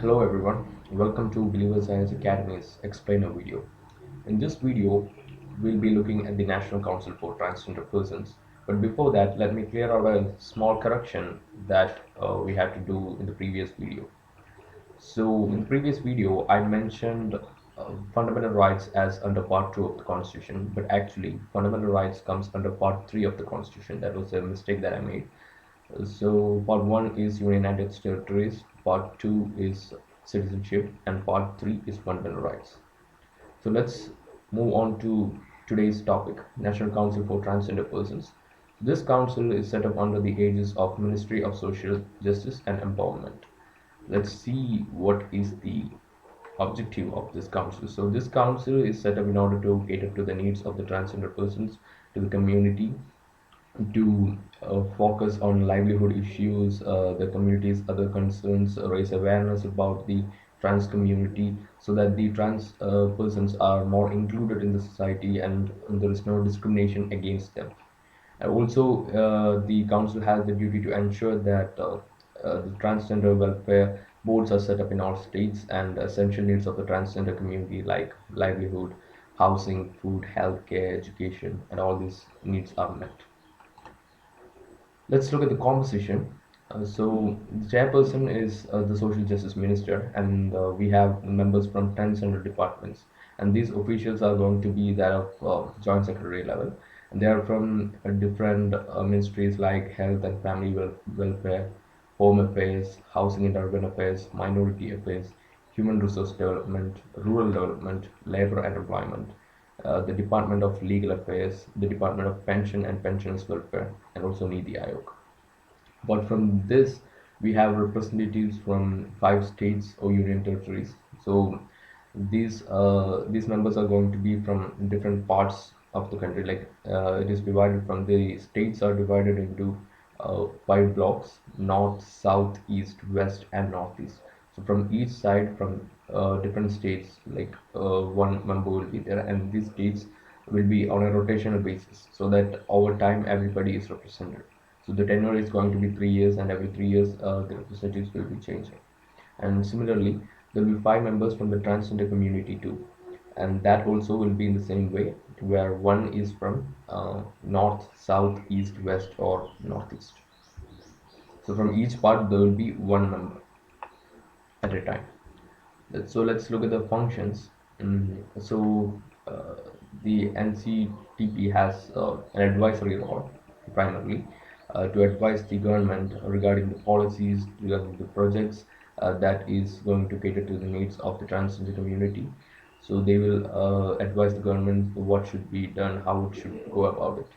Hello everyone, welcome to Believer Science Academy's explainer video. In this video, we'll be looking at the National Council for Transgender Persons. But before that, let me clear out a small correction that we had to do in the previous video. So in the previous video, I mentioned fundamental rights as under part 2 of the Constitution, but actually fundamental rights comes under part 3 of the Constitution. That was a mistake that I made. So part 1 is United States territories, part 2 is citizenship, and part 3 is fundamental rights. So let's move on to today's topic, National Council for Transgender Persons. This council is set up under the aegis of Ministry of Social Justice and Empowerment. Let's see what is the objective of this council. So this council is set up in order to cater to the needs of the transgender persons, to the community, to focus on livelihood issues, the community's other concerns, raise awareness about the trans community so that the trans persons are more included in the society and there is no discrimination against them. And also, the council has the duty to ensure that the transgender welfare boards are set up in all states and essential needs of the transgender community like livelihood, housing, food, healthcare, education, and all these needs are met. Let's look at the composition. So the chairperson is the social justice minister, and we have members from 10 central departments. And these officials are going to be that of joint secretary level. And they are from different ministries like health and family welfare, home affairs, housing and urban affairs, minority affairs, human resource development, rural development, labor and employment, the Department of Legal Affairs, the Department of Pension and Pensioners Welfare, and also Niti Aayog. But from this, we have representatives from 5 states or union territories. So these members are going to be from different parts of the country. Like it is divided from the states are divided into 5 blocks: north, south, east, west, and northeast. So from each side, from different states, like one member will be there, and these states will be on a rotational basis, so that over time everybody is represented. So the tenure is going to be 3 years, and every 3 years the representatives will be changing. And similarly, there will be 5 members from the transgender community too, and that also will be in the same way, where one is from north, south, east, west, or northeast. So from each part there will be one member at a time. So let's look at the functions. So the NCTP has an advisory role primarily to advise the government regarding the policies, regarding the projects that is going to cater to the needs of the transgender community. So they will advise the government what should be done, how it should go about it.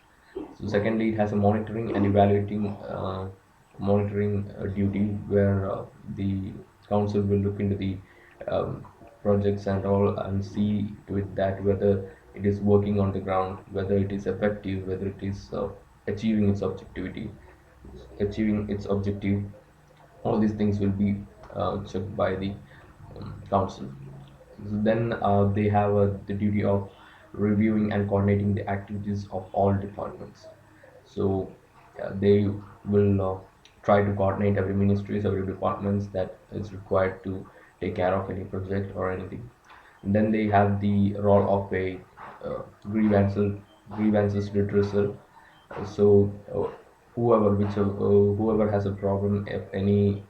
So secondly, it has a monitoring and evaluating monitoring duty where the council will look into the um, projects and all and see to it that whether it is working on the ground, whether it is effective, whether it is achieving its objectivity, achieving its objective. All these things will be checked by the council. Then they have the duty of reviewing and coordinating the activities of all departments. So they will try to coordinate every ministries, every departments that is required to take care of any project or anything. And then they have the role of a uh, grievances grievances redressal. So whoever has a problem, if any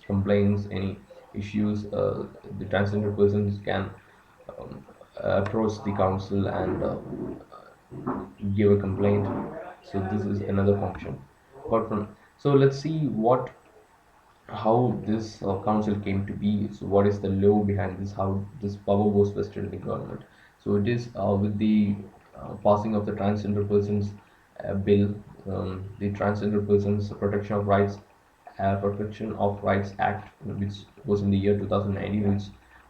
complaints, any issues, the transgender persons can um, approach the council and give a complaint. So this is another function. Apart from, so let's see what how this council came to be. So what is the law behind this? How this power was vested in the government? So it is with the passing of the transgender persons bill, the Transgender Persons Protection of Rights Act, which was in the year 2019, which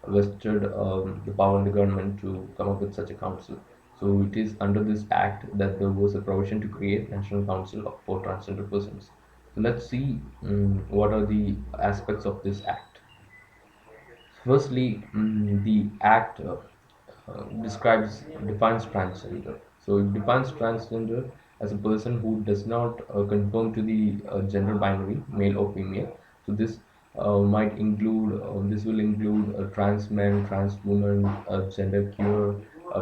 vested the power in the government to come up with such a council. So it is under this act that there was a provision to create National Council for Transgender Persons. So let's see what are the aspects of this act. Firstly, the act defines transgender. So it defines transgender as a person who does not conform to the gender binary, male or female. So this might include this will include trans men, trans women, gender queer,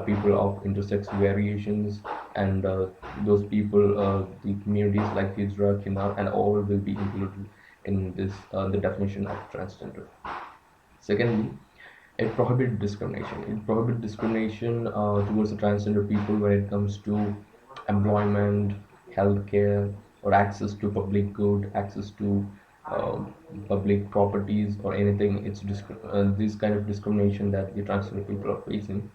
people of intersex variations, and those people, the communities like Hijra, Kinar, and all will be included in this the definition of transgender. Secondly, it prohibits discrimination. It prohibits discrimination towards the transgender people when it comes to employment, healthcare, or access to public good, access to um, public properties or anything. This kind of discrimination that the transgender people are facing.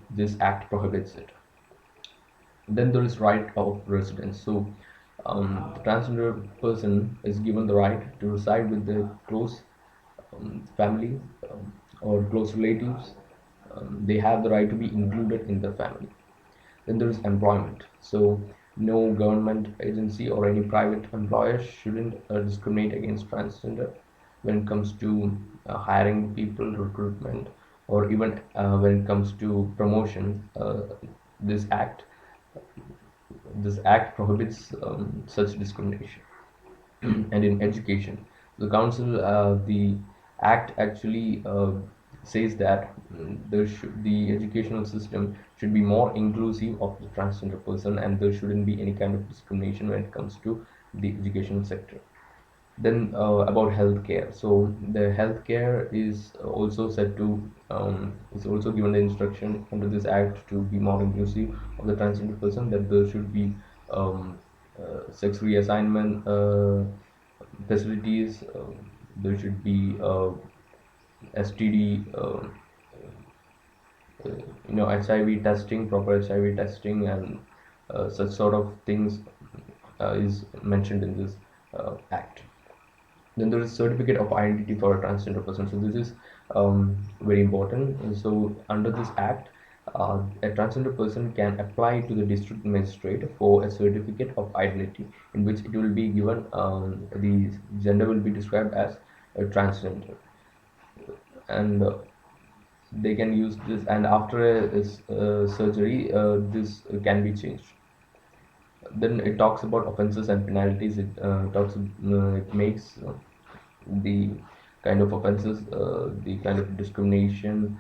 This act prohibits it. Then there is right of residence. So the transgender person is given the right to reside with their close family or close relatives. They have the right to be included in the family. Then there is employment. So no government agency or any private employer shouldn't discriminate against transgender when it comes to hiring people, recruitment, or even when it comes to promotion. This act this act prohibits such discrimination. And in education, the act actually says that the educational system should be more inclusive of the transgender person, and there shouldn't be any kind of discrimination when it comes to the educational sector. Then about healthcare. So the healthcare is also given the instruction under this act to be more inclusive of the transgender person, that there should be sex reassignment facilities. There should be STD, HIV testing, proper HIV testing, and such sort of things is mentioned in this act. Then there is certificate of identity for a transgender person. So this is very important. And so under this act, a transgender person can apply to the district magistrate for a certificate of identity, in which it will be given, the gender will be described as a transgender, and they can use this, and after surgery, this can be changed. Then it talks about offenses and penalties. It makes the kind of offenses, the kind of discrimination,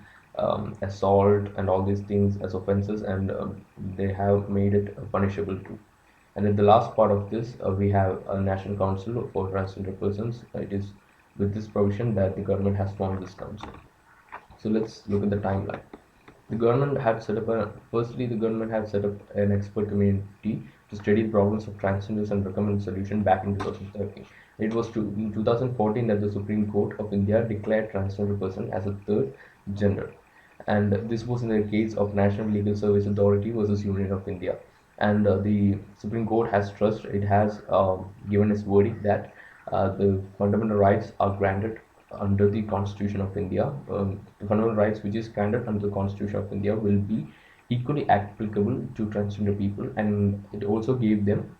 assault, and all these things as offenses, and they have made it punishable too. And in the last part of this, we have a National Council for Transgender Persons. It is with this provision that the government has formed this council. So let's look at the timeline. The government had set up an expert committee to study the problems of transgenders and recommend a solution back in 2013. In 2014 that the Supreme Court of India declared transgender person as a third gender, and this was in the case of National Legal Service Authority versus Union of India. And the Supreme Court has given its verdict that the fundamental rights are granted under the Constitution of India. The fundamental rights which is granted under the Constitution of India will be equally applicable to transgender people, and it also gave them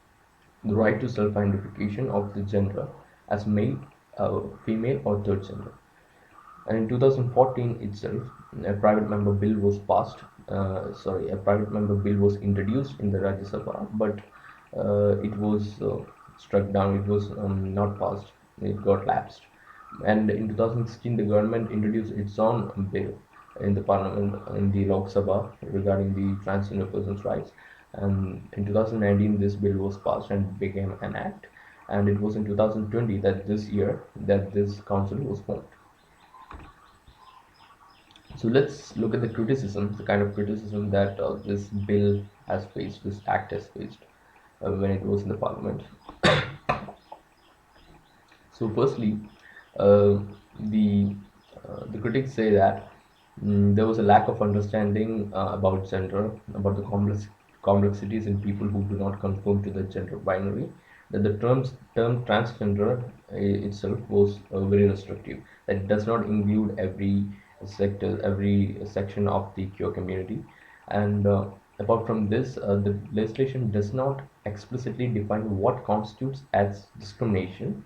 the right to self-identification of the gender as male, female, or third gender. And in 2014 itself, a private member bill was passed. A private member bill was introduced in the Rajya Sabha, but it was struck down. It was not passed. It got lapsed. And in 2016, the government introduced its own bill in the parliament, in the Lok Sabha, regarding the transgender persons' rights. And in 2019, this bill was passed and became an act. And it was in 2020, that this year, that this council was formed. So let's look at the kind of criticism that this bill has faced, this act has faced when it was in the parliament. So firstly, uh, the the critics say that there was a lack of understanding about gender, about the complexities in people who do not conform to the gender binary. That the term transgender itself was very restrictive. That it does not include every section of the queer community, and apart from this, the legislation does not explicitly define what constitutes as discrimination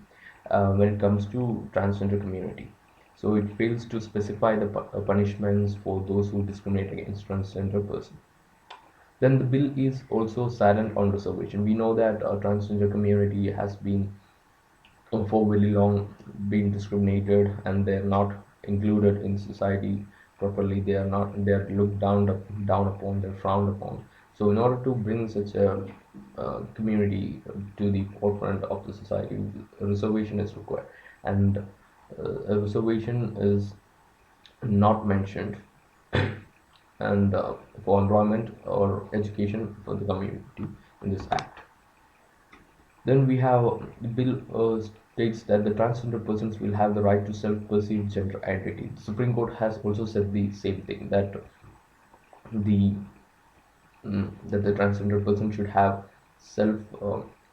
when it comes to transgender community. So it fails to specify the punishments for those who discriminate against transgender person. Then the bill is also silent on reservation. We know that transgender community has been for very long being discriminated, and they're not included in society properly. They are looked down upon, they're frowned upon. So in order to bring such a community to the forefront of the society, a reservation is required. And a reservation is not mentioned and for employment or education for the community in this act. Then we have the bill states that the transgender persons will have the right to self-perceived gender identity. The Supreme Court has also said the same thing, that the that the transgender person should have self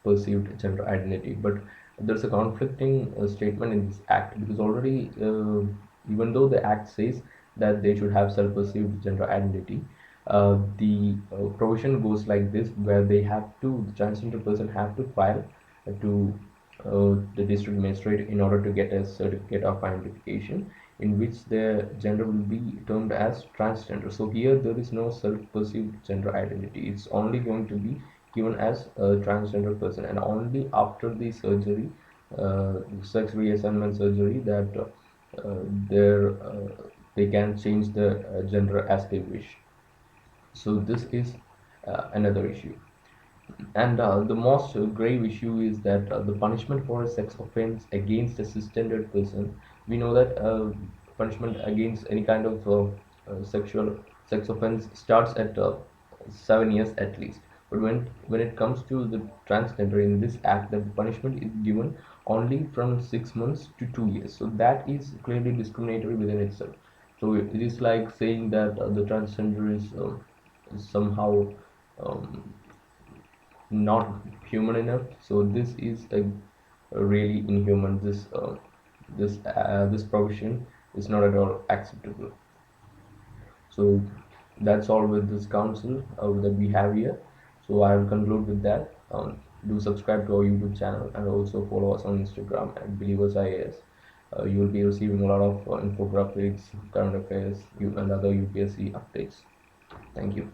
perceived gender identity. But there's a conflicting statement in this act, because already, even though the act says that they should have self perceived gender identity, the provision goes like this, where the transgender person have to file to the district magistrate in order to get a certificate of identification in which their gender will be termed as transgender. So here there is no self-perceived gender identity. It's only going to be given as a transgender person, and only after the surgery, sex reassignment surgery, that their they can change the gender as they wish. So this is another issue. And the most grave issue is that the punishment for a sex offense against a cisgendered person, we know that punishment against any kind of sexual sex offense starts at 7 years at least. But when it comes to the transgender in this act, the punishment is given only from 6 months to 2 years. So that is clearly discriminatory within itself. So it is like saying that the transgender is somehow um, not human enough. So this is a really inhuman. This provision is not at all acceptable. So that's all with this council that we have here. So I will conclude with that. Do subscribe to our YouTube channel and also follow us on Instagram at Believers IAS. You will be receiving a lot of infographics, current affairs, and other UPSC updates. Thank you.